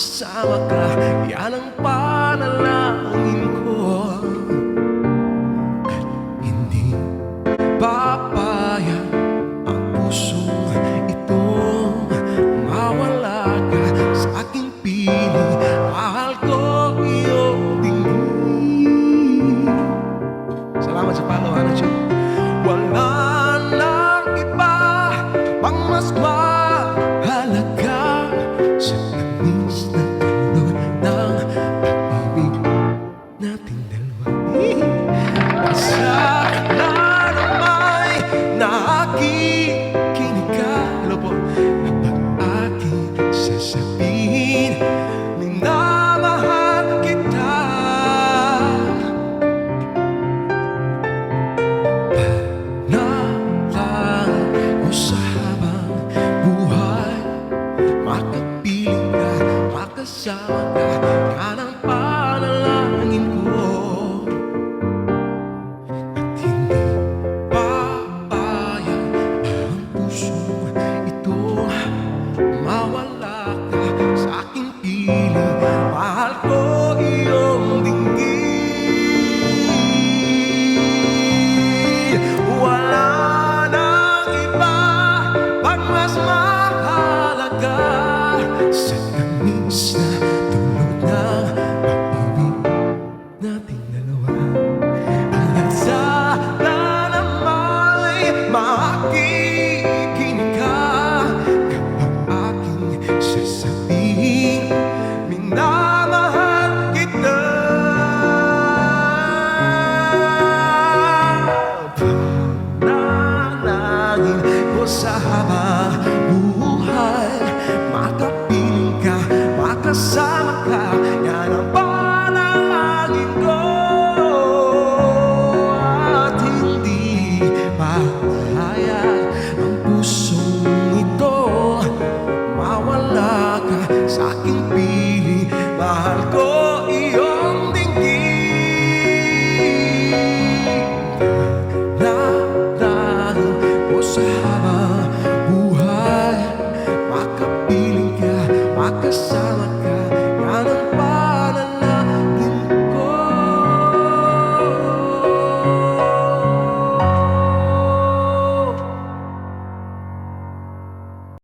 makasama ka, yan ang panalangin ko. At hindi papayag ang pusong ito mawala ka sa aking piling. Mahal ko iyong dinggin. Salamat sa follow, Anacho. Wala nang iba pang mas mahalaga sa tamis na tulad ng pag-ibig nating dalawa. Basta na namay nakikinig ka, hello po, kapag aking sasabihin, minamahal kita. Panalangin ko sa habang buhay, makapiling ka, makasama ka, yan ang panalangin ko. At hindi papayag ang pusong ito mawala ka sa aking piling. Mahal ko iyong dinggin. Wala nang iba pang mas mahalaga sa tamis na tulog ng pag-ibig nating dalawa. Hanggang sa namay makikinig ka, kapag aking sasabihin, minamahal kita. Panalangin ko sa habang buhay, makapiling ka, makasama ka, yan ang panalangin ko. At hindi papayag ang pusong ito mawala ka sa aking piling. Mahal ko iyong dinggin. Panalangin ko sa habang buhay, makapiling ka, makasama ka,